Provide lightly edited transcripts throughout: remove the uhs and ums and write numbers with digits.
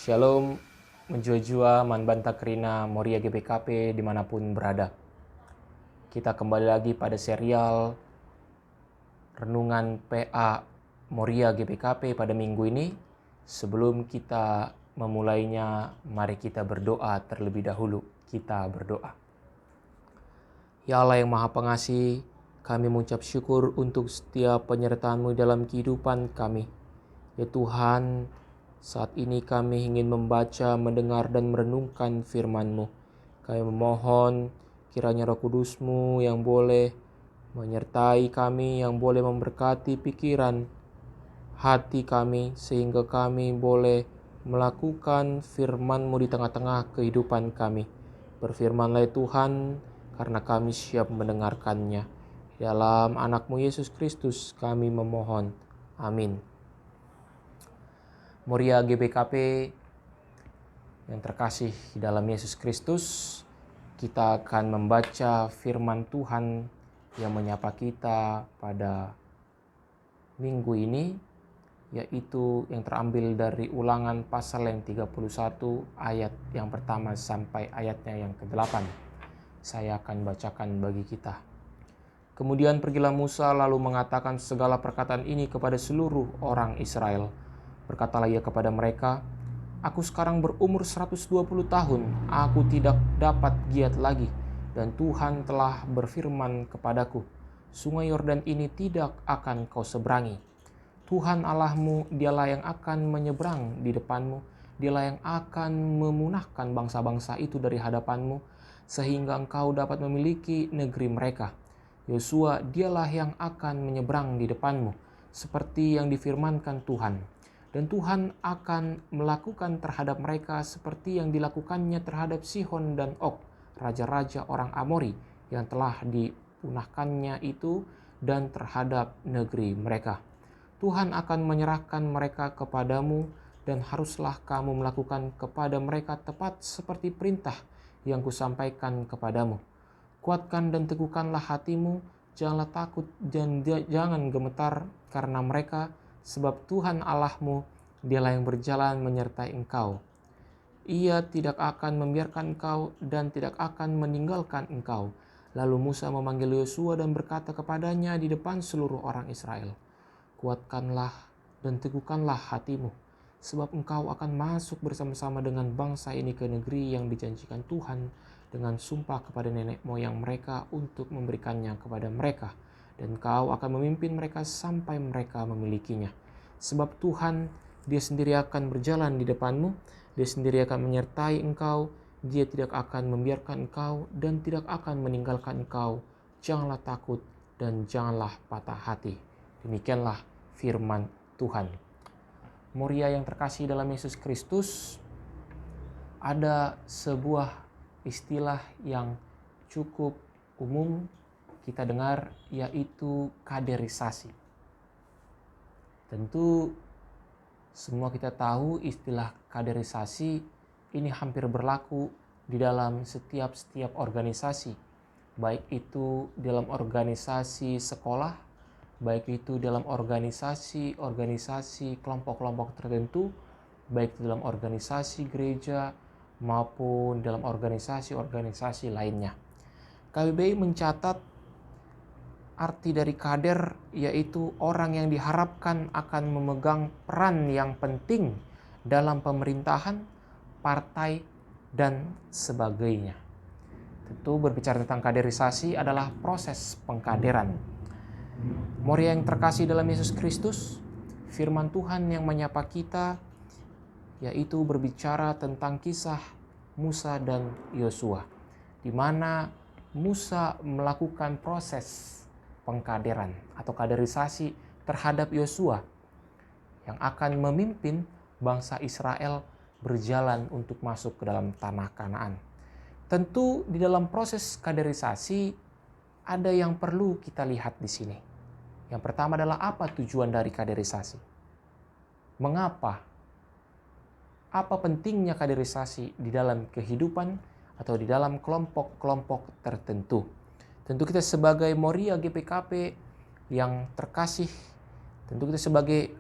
Shalom, menjua-jua, manbanta kerina, Moria GBKP dimanapun berada. Kita kembali lagi pada serial Renungan PA Moria GBKP pada minggu ini. Sebelum kita memulainya, mari kita berdoa terlebih dahulu. Kita berdoa. Ya Allah yang Maha Pengasih, kami mengucap syukur untuk setiap penyertaan-Mu dalam kehidupan kami. Ya Tuhan, saat ini kami ingin membaca, mendengar, dan merenungkan firman-Mu. Kami memohon kiranya Roh Kudus-Mu yang boleh menyertai kami, yang boleh memberkati pikiran, hati kami, sehingga kami boleh melakukan firman-Mu di tengah-tengah kehidupan kami. Berfirmanlah Tuhan, karena kami siap mendengarkannya. Dalam anak-Mu Yesus Kristus kami memohon. Amin. Moria GBKP yang terkasih dalam Yesus Kristus, kita akan membaca firman Tuhan yang menyapa kita pada minggu ini, yaitu yang terambil dari Ulangan pasal yang 31 ayat yang pertama sampai ayatnya yang ke-8. Saya akan bacakan bagi kita. Kemudian pergilah Musa lalu mengatakan segala perkataan ini kepada seluruh orang Israel. Berkatalah ia kepada mereka, aku sekarang berumur 120 tahun, aku tidak dapat giat lagi, dan Tuhan telah berfirman kepadaku, sungai Yordan ini tidak akan kau seberangi. Tuhan Allahmu, dialah yang akan menyeberang di depanmu, dialah yang akan memunahkan bangsa-bangsa itu dari hadapanmu, sehingga engkau dapat memiliki negeri mereka. Yosua, dialah yang akan menyeberang di depanmu, seperti yang difirmankan Tuhan. Dan Tuhan akan melakukan terhadap mereka seperti yang dilakukannya terhadap Sihon dan Og, raja-raja orang Amori yang telah dipunahkannya itu, dan terhadap negeri mereka. Tuhan akan menyerahkan mereka kepadamu, dan haruslah kamu melakukan kepada mereka tepat seperti perintah yang kusampaikan kepadamu. Kuatkan dan teguhkanlah hatimu, janganlah takut dan jangan gemetar karena mereka, sebab Tuhan Allahmu, dialah yang berjalan menyertai engkau. Ia tidak akan membiarkan engkau dan tidak akan meninggalkan engkau. Lalu Musa memanggil Yosua dan berkata kepadanya di depan seluruh orang Israel, kuatkanlah dan teguhkanlah hatimu, sebab engkau akan masuk bersama-sama dengan bangsa ini ke negeri yang dijanjikan Tuhan dengan sumpah kepada nenek moyang mereka untuk memberikannya kepada mereka. Dan kau akan memimpin mereka sampai mereka memilikinya. Sebab Tuhan, Dia sendiri akan berjalan di depanmu, Dia sendiri akan menyertai engkau, Dia tidak akan membiarkan engkau dan tidak akan meninggalkan engkau. Janganlah takut dan janganlah patah hati. Demikianlah firman Tuhan. Moria yang terkasih dalam Yesus Kristus, ada sebuah istilah yang cukup umum kita dengar, yaitu kaderisasi. Tentu semua kita tahu istilah kaderisasi ini hampir berlaku di dalam setiap organisasi, baik itu dalam organisasi sekolah, baik itu dalam organisasi kelompok-kelompok tertentu, baik itu dalam organisasi gereja maupun dalam organisasi lainnya. KBBI mencatat arti dari kader, yaitu orang yang diharapkan akan memegang peran yang penting dalam pemerintahan, partai, dan sebagainya. Tentu berbicara tentang kaderisasi adalah proses pengkaderan. Moria yang terkasih dalam Yesus Kristus, firman Tuhan yang menyapa kita, yaitu berbicara tentang kisah Musa dan Yosua, di mana Musa melakukan proses pengkaderan atau kaderisasi terhadap Yosua yang akan memimpin bangsa Israel berjalan untuk masuk ke dalam tanah Kanaan. Tentu di dalam proses kaderisasi ada yang perlu kita lihat di sini. Yang pertama adalah apa tujuan dari kaderisasi? Mengapa? Apa pentingnya kaderisasi di dalam kehidupan atau di dalam kelompok-kelompok tertentu? Tentu kita sebagai Moria GPKP yang terkasih, tentu kita sebagai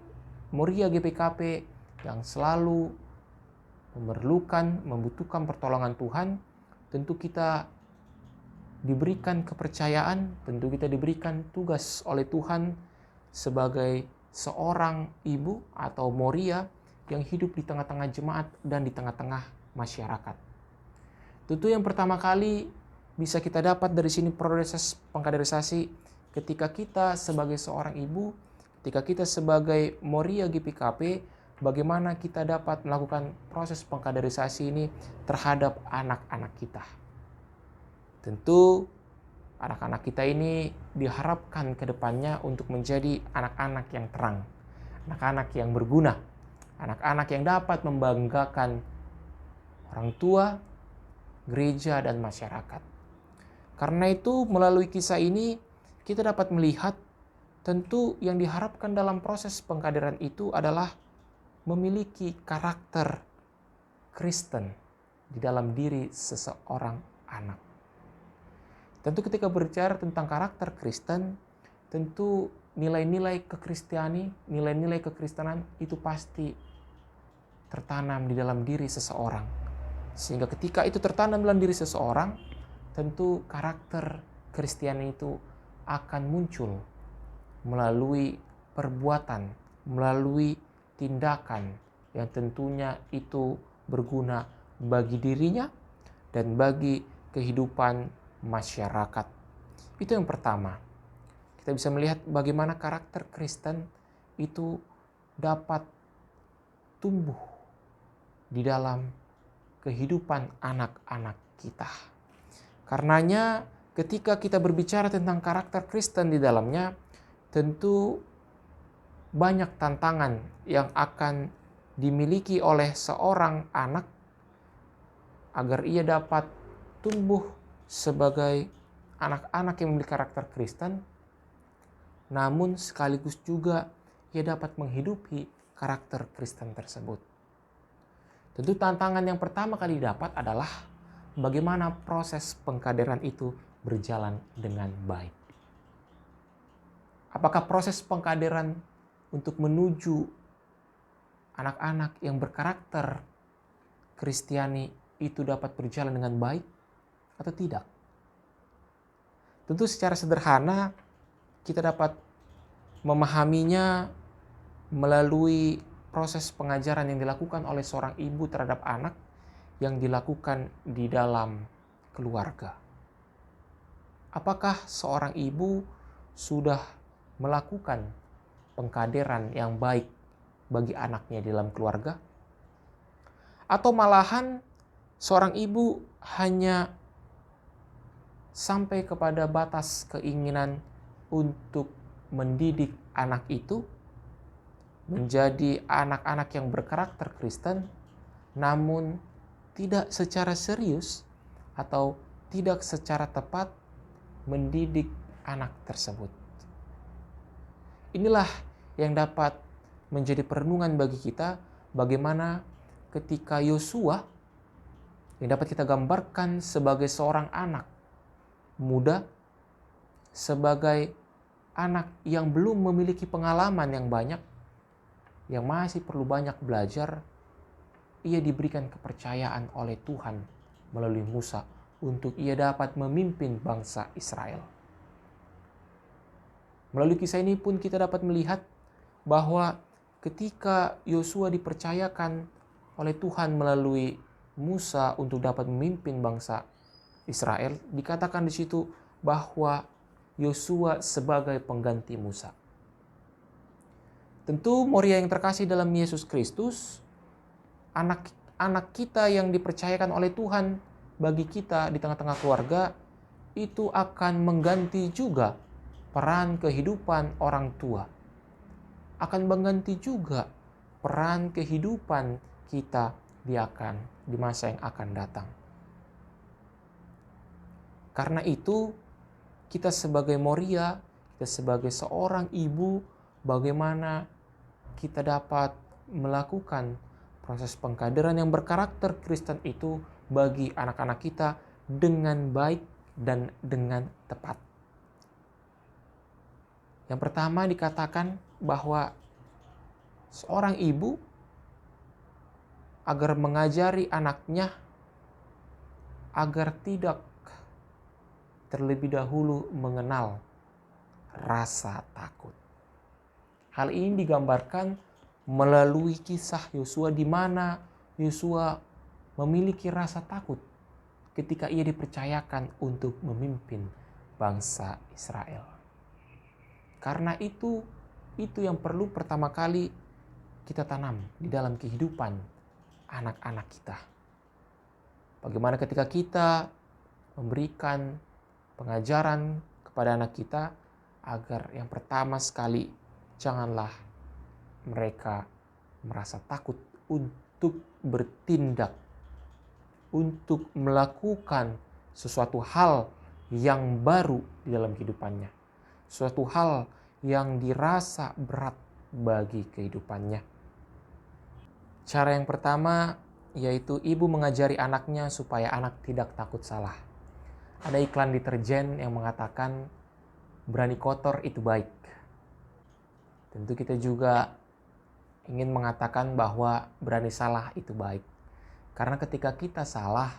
Moria GPKP yang selalu membutuhkan pertolongan Tuhan, tentu kita diberikan kepercayaan, tentu kita diberikan tugas oleh Tuhan sebagai seorang ibu atau moria yang hidup di tengah-tengah jemaat dan di tengah-tengah masyarakat. Tentu yang pertama kali bisa kita dapat dari sini proses pengkaderisasi ketika kita sebagai seorang ibu, ketika kita sebagai moria GPKP, bagaimana kita dapat melakukan proses pengkaderisasi ini terhadap anak-anak kita. Tentu anak-anak kita ini diharapkan ke depannya untuk menjadi anak-anak yang terang, anak-anak yang berguna, anak-anak yang dapat membanggakan orang tua, gereja, dan masyarakat. Karena itu melalui kisah ini kita dapat melihat tentu yang diharapkan dalam proses pengkaderan itu adalah memiliki karakter Kristen di dalam diri seseorang anak. Tentu ketika berbicara tentang karakter Kristen, tentu nilai-nilai kekristiani, nilai-nilai kekristenan itu pasti tertanam di dalam diri seseorang. Sehingga ketika itu tertanam dalam diri seseorang, tentu karakter Kristiani itu akan muncul melalui perbuatan, melalui tindakan yang tentunya itu berguna bagi dirinya dan bagi kehidupan masyarakat. Itu yang pertama. Kita bisa melihat bagaimana karakter Kristen itu dapat tumbuh di dalam kehidupan anak-anak kita. Karenanya ketika kita berbicara tentang karakter Kristen di dalamnya, tentu banyak tantangan yang akan dimiliki oleh seorang anak agar ia dapat tumbuh sebagai anak-anak yang memiliki karakter Kristen, namun sekaligus juga ia dapat menghidupi karakter Kristen tersebut. Tentu tantangan yang pertama kali dapat adalah bagaimana proses pengkaderan itu berjalan dengan baik. Apakah proses pengkaderan untuk menuju anak-anak yang berkarakter Kristiani itu dapat berjalan dengan baik atau tidak? Tentu secara sederhana kita dapat memahaminya melalui proses pengajaran yang dilakukan oleh seorang ibu terhadap anak yang dilakukan di dalam keluarga. Apakah seorang ibu sudah melakukan pengkaderan yang baik bagi anaknya di dalam keluarga? Atau malahan seorang ibu hanya sampai kepada batas keinginan untuk mendidik anak itu menjadi anak-anak yang berkarakter Kristen, namun tidak secara serius atau tidak secara tepat mendidik anak tersebut. Inilah yang dapat menjadi perenungan bagi kita, bagaimana ketika Yosua yang dapat kita gambarkan sebagai seorang anak muda, sebagai anak yang belum memiliki pengalaman yang banyak, yang masih perlu banyak belajar, ia diberikan kepercayaan oleh Tuhan melalui Musa untuk ia dapat memimpin bangsa Israel. Melalui kisah ini pun kita dapat melihat bahwa ketika Yosua dipercayakan oleh Tuhan melalui Musa untuk dapat memimpin bangsa Israel, dikatakan di situ bahwa Yosua sebagai pengganti Musa. Tentu moria yang terkasih dalam Yesus Kristus, anak-anak kita yang dipercayakan oleh Tuhan bagi kita di tengah-tengah keluarga, itu akan mengganti juga peran kehidupan orang tua. Akan mengganti juga peran kehidupan kita di masa yang akan datang. Karena itu, kita sebagai moria, kita sebagai seorang ibu, bagaimana kita dapat melakukan proses pengkaderan yang berkarakter Kristen itu bagi anak-anak kita dengan baik dan dengan tepat. Yang pertama dikatakan bahwa seorang ibu agar mengajari anaknya agar tidak terlebih dahulu mengenal rasa takut. Hal ini digambarkan melalui kisah Yosua di mana Yosua memiliki rasa takut ketika ia dipercayakan untuk memimpin bangsa Israel. Karena itu yang perlu pertama kali kita tanam di dalam kehidupan anak-anak kita. Bagaimana ketika kita memberikan pengajaran kepada anak kita agar yang pertama sekali janganlah mereka merasa takut untuk bertindak, untuk melakukan sesuatu hal yang baru di dalam kehidupannya, suatu hal yang dirasa berat bagi kehidupannya. Cara yang pertama yaitu ibu mengajari anaknya supaya anak tidak takut salah. Ada iklan deterjen yang mengatakan berani kotor itu baik. Tentu kita juga ingin mengatakan bahwa berani salah itu baik. Karena ketika kita salah,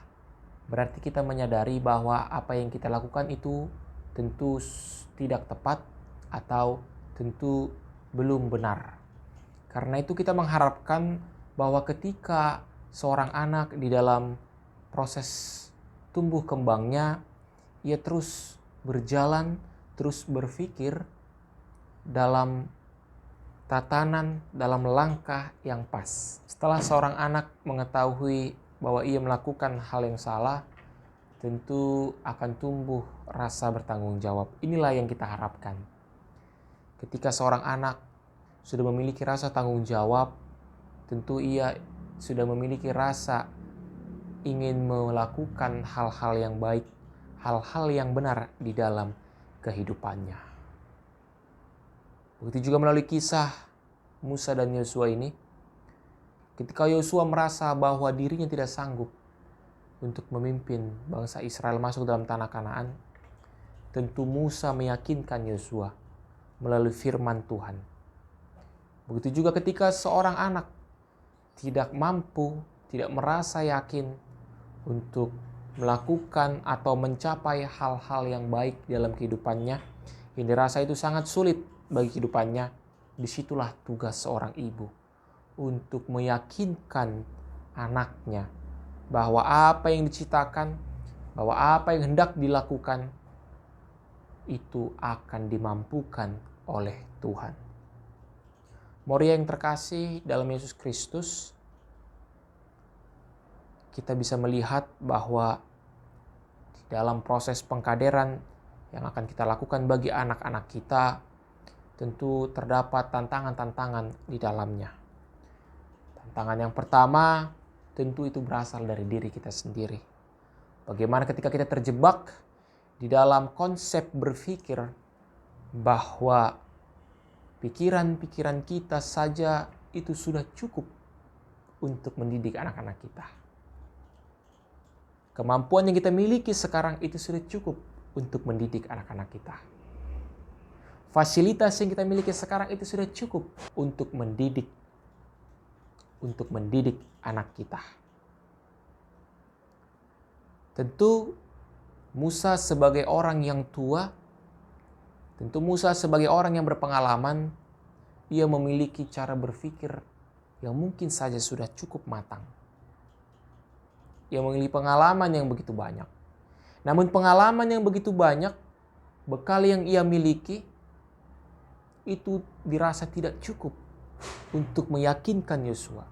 berarti kita menyadari bahwa apa yang kita lakukan itu tentu tidak tepat atau tentu belum benar. Karena itu kita mengharapkan bahwa ketika seorang anak di dalam proses tumbuh kembangnya, ia terus berjalan, terus berpikir dalam tatanan, dalam langkah yang pas. Setelah seorang anak mengetahui bahwa ia melakukan hal yang salah, tentu akan tumbuh rasa bertanggung jawab. Inilah yang kita harapkan. Ketika seorang anak sudah memiliki rasa tanggung jawab, tentu ia sudah memiliki rasa ingin melakukan hal-hal yang baik, hal-hal yang benar di dalam kehidupannya. Begitu juga melalui kisah Musa dan Yosua ini. Ketika Yosua merasa bahwa dirinya tidak sanggup untuk memimpin bangsa Israel masuk dalam tanah Kanaan, tentu Musa meyakinkan Yosua melalui firman Tuhan. Begitu juga ketika seorang anak tidak mampu, tidak merasa yakin untuk melakukan atau mencapai hal-hal yang baik dalam kehidupannya, yang dirasa itu sangat sulit bagi kehidupannya, disitulah tugas seorang ibu untuk meyakinkan anaknya bahwa apa yang diciptakan, bahwa apa yang hendak dilakukan itu akan dimampukan oleh Tuhan. Moria yang terkasih dalam Yesus Kristus, kita bisa melihat bahwa di dalam proses pengkaderan yang akan kita lakukan bagi anak-anak kita, tentu terdapat tantangan-tantangan di dalamnya. Tantangan yang pertama, tentu itu berasal dari diri kita sendiri. Bagaimana ketika kita terjebak di dalam konsep berpikir bahwa pikiran-pikiran kita saja itu sudah cukup untuk mendidik anak-anak kita. Kemampuan yang kita miliki sekarang itu sudah cukup untuk mendidik anak-anak kita. Fasilitas yang kita miliki sekarang itu sudah cukup untuk mendidik anak kita. Tentu Musa sebagai orang yang tua, tentu Musa sebagai orang yang berpengalaman, ia memiliki cara berpikir yang mungkin saja sudah cukup matang. Ia memiliki pengalaman yang begitu banyak. Namun pengalaman yang begitu banyak, bekal yang ia miliki, itu dirasa tidak cukup untuk meyakinkan Yosua.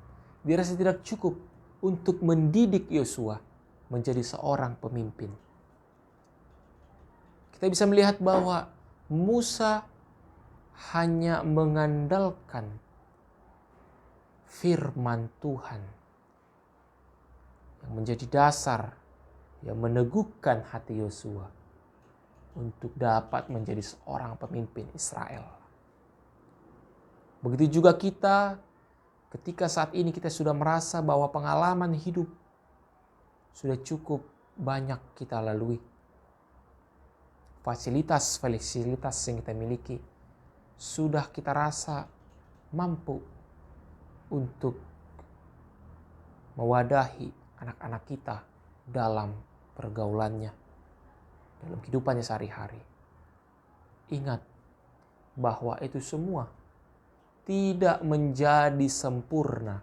Dirasa tidak cukup untuk mendidik Yosua menjadi seorang pemimpin. Kita bisa melihat bahwa Musa hanya mengandalkan firman Tuhan yang menjadi dasar yang meneguhkan hati Yosua untuk dapat menjadi seorang pemimpin Israel. Begitu juga kita, ketika saat ini kita sudah merasa bahwa pengalaman hidup sudah cukup banyak kita lalui. Fasilitas yang kita miliki sudah kita rasa mampu untuk mewadahi anak-anak kita dalam pergaulannya, dalam kehidupannya sehari-hari. Ingat bahwa itu semua tidak menjadi sempurna,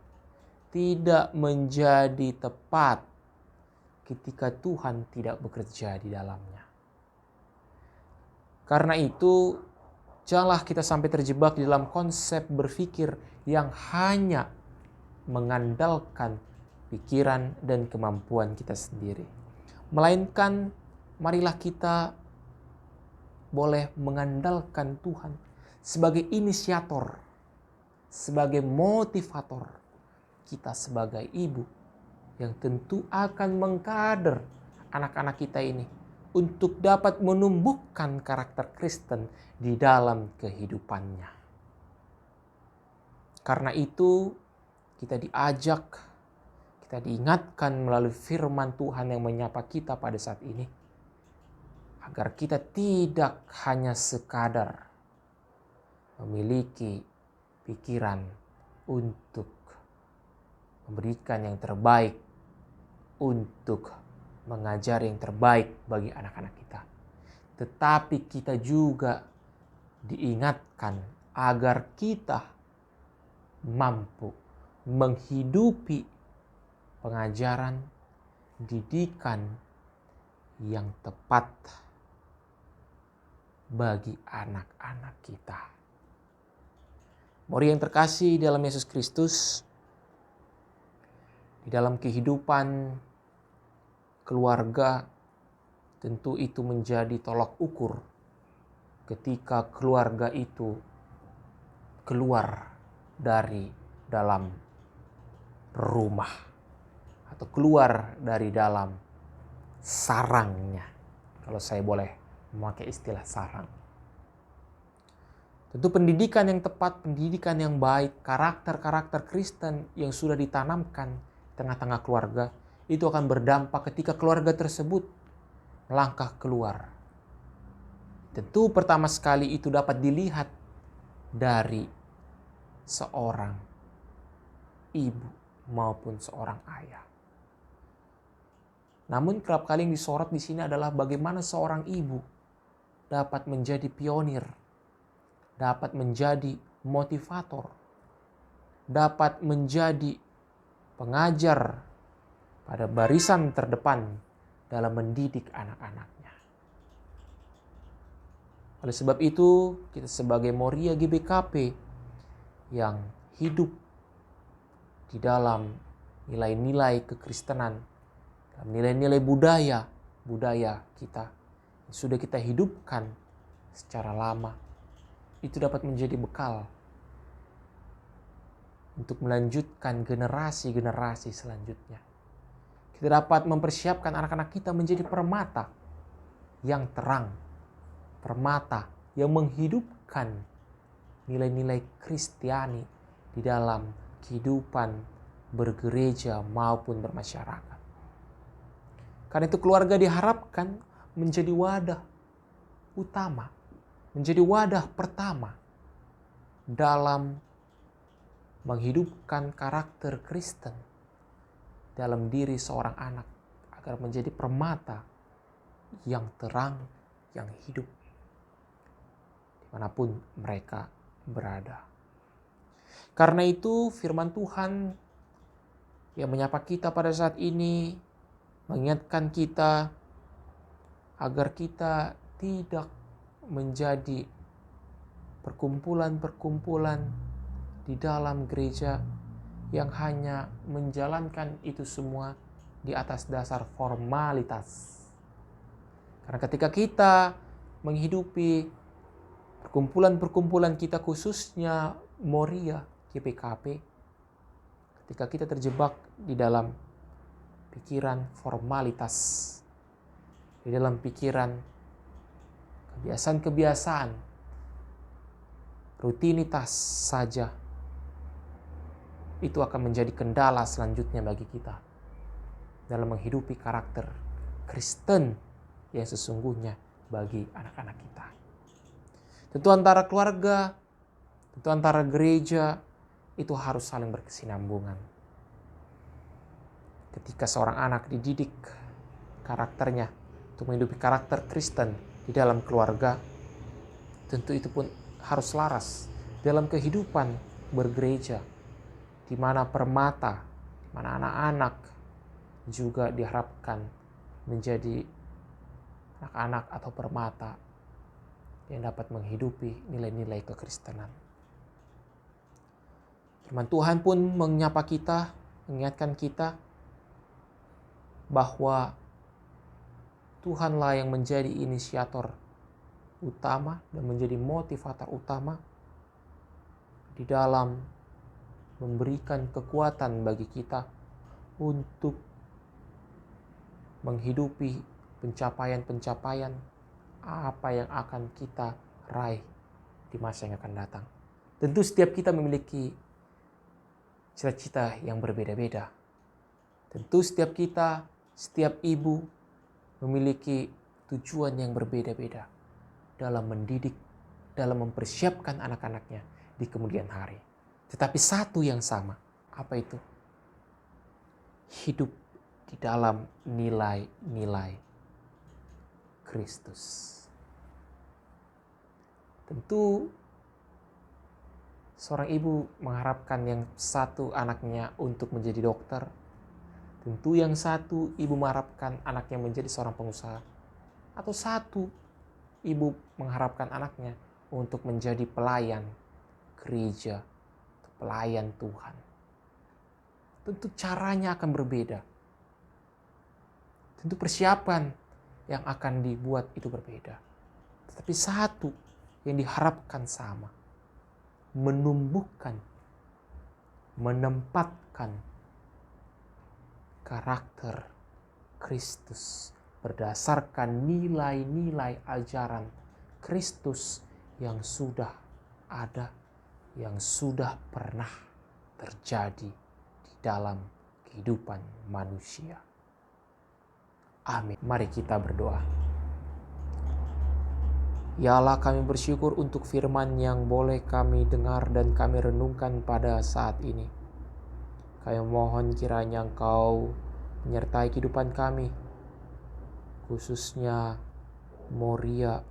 tidak menjadi tepat ketika Tuhan tidak bekerja di dalamnya. Karena itu, janganlah kita sampai terjebak di dalam konsep berpikir yang hanya mengandalkan pikiran dan kemampuan kita sendiri. Melainkan, marilah kita boleh mengandalkan Tuhan sebagai inisiator, sebagai motivator kita sebagai ibu yang tentu akan mengkader anak-anak kita ini untuk dapat menumbuhkan karakter Kristen di dalam kehidupannya. Karena itu kita diajak, kita diingatkan melalui firman Tuhan yang menyapa kita pada saat ini, agar kita tidak hanya sekadar memiliki pikiran untuk memberikan yang terbaik, untuk mengajar yang terbaik bagi anak-anak kita. Tetapi kita juga diingatkan agar kita mampu menghidupi pengajaran, didikan yang tepat bagi anak-anak kita. Murid yang terkasih dalam Yesus Kristus, di dalam kehidupan keluarga tentu itu menjadi tolak ukur ketika keluarga itu keluar dari dalam rumah atau keluar dari dalam sarangnya, kalau saya boleh memakai istilah sarang. Tentu pendidikan yang tepat, pendidikan yang baik, karakter-karakter Kristen yang sudah ditanamkan di tengah-tengah keluarga itu akan berdampak ketika keluarga tersebut melangkah keluar. Tentu pertama sekali itu dapat dilihat dari seorang ibu maupun seorang ayah. Namun kerap kali yang disorot di sini adalah bagaimana seorang ibu dapat menjadi pionir, dapat menjadi motivator, dapat menjadi pengajar pada barisan terdepan dalam mendidik anak-anaknya. Oleh sebab itu, kita sebagai Moria GBKP yang hidup di dalam nilai-nilai kekristenan, dalam nilai-nilai budaya kita yang sudah kita hidupkan secara lama, itu dapat menjadi bekal untuk melanjutkan generasi-generasi selanjutnya. Kita dapat mempersiapkan anak-anak kita menjadi permata yang terang, permata yang menghidupkan nilai-nilai Kristiani di dalam kehidupan bergereja maupun bermasyarakat. Karena itu keluarga diharapkan menjadi wadah utama, menjadi wadah pertama dalam menghidupkan karakter Kristen dalam diri seorang anak agar menjadi permata yang terang, yang hidup dimanapun mereka berada. Karena itu firman Tuhan yang menyapa kita pada saat ini mengingatkan kita agar kita tidak menjadi perkumpulan-perkumpulan di dalam gereja yang hanya menjalankan itu semua di atas dasar formalitas. Karena ketika kita menghidupi perkumpulan-perkumpulan kita, khususnya Moria GBKP, ketika kita terjebak di dalam pikiran formalitas, di dalam pikiran kebiasaan-kebiasaan, rutinitas saja, itu akan menjadi kendala selanjutnya bagi kita dalam menghidupi karakter Kristen yang sesungguhnya bagi anak-anak kita. Tentu antara keluarga, tentu antara gereja, itu harus saling berkesinambungan. ketika seorang anak dididik karakternya untuk menghidupi karakter Kristen di dalam keluarga, tentu itu pun harus laras dalam kehidupan bergereja, di mana permata, di mana anak-anak juga diharapkan menjadi anak-anak atau permata yang dapat menghidupi nilai-nilai kekristenan. Firman Tuhan pun menyapa kita, mengingatkan kita bahwa Tuhanlah yang menjadi inisiator utama dan menjadi motivator utama di dalam memberikan kekuatan bagi kita untuk menghidupi pencapaian-pencapaian apa yang akan kita raih di masa yang akan datang. Tentu setiap kita memiliki cita-cita yang berbeda-beda. Tentu setiap kita, setiap ibu memiliki tujuan yang berbeda-beda dalam mendidik, dalam mempersiapkan anak-anaknya di kemudian hari. Tetapi satu yang sama, apa itu? Hidup di dalam nilai-nilai Kristus. Tentu seorang ibu mengharapkan yang satu anaknya untuk menjadi dokter. Tentu yang satu ibu mengharapkan anaknya menjadi seorang pengusaha. Atau satu ibu mengharapkan anaknya untuk menjadi pelayan gereja, pelayan Tuhan. Tentu caranya akan berbeda. Tentu persiapan yang akan dibuat itu berbeda. Tetapi satu yang diharapkan sama. Menumbuhkan, menempatkan karakter Kristus berdasarkan nilai-nilai ajaran Kristus yang sudah ada, yang sudah pernah terjadi di dalam kehidupan manusia. Amin. Mari kita berdoa. Ya Allah, kami bersyukur untuk firman yang boleh kami dengar dan kami renungkan pada saat ini. Kami mohon kiranya Engkau menyertai kehidupan kami, khususnya Moria,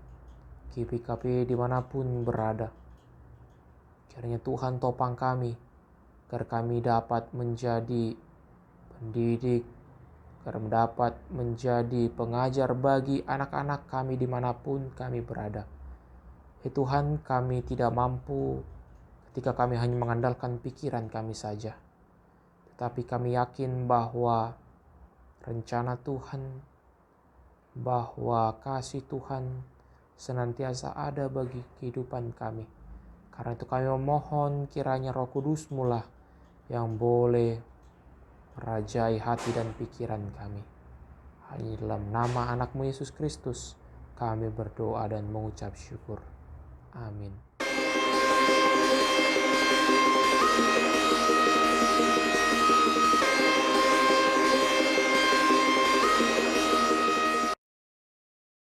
GPKP dimanapun berada. Kiranya Tuhan topang kami, agar kami dapat menjadi pendidik, agar dapat menjadi pengajar bagi anak-anak kami dimanapun kami berada. Ya Tuhan, kami tidak mampu ketika kami hanya mengandalkan pikiran kami saja. Tetapi kami yakin bahwa rencana Tuhan, bahwa kasih Tuhan senantiasa ada bagi kehidupan kami. Karena itu kami memohon kiranya Roh Kudus-Mu lah yang boleh merajai hati dan pikiran kami. Hanya dalam nama anak-Mu Yesus Kristus kami berdoa dan mengucap syukur. Amin.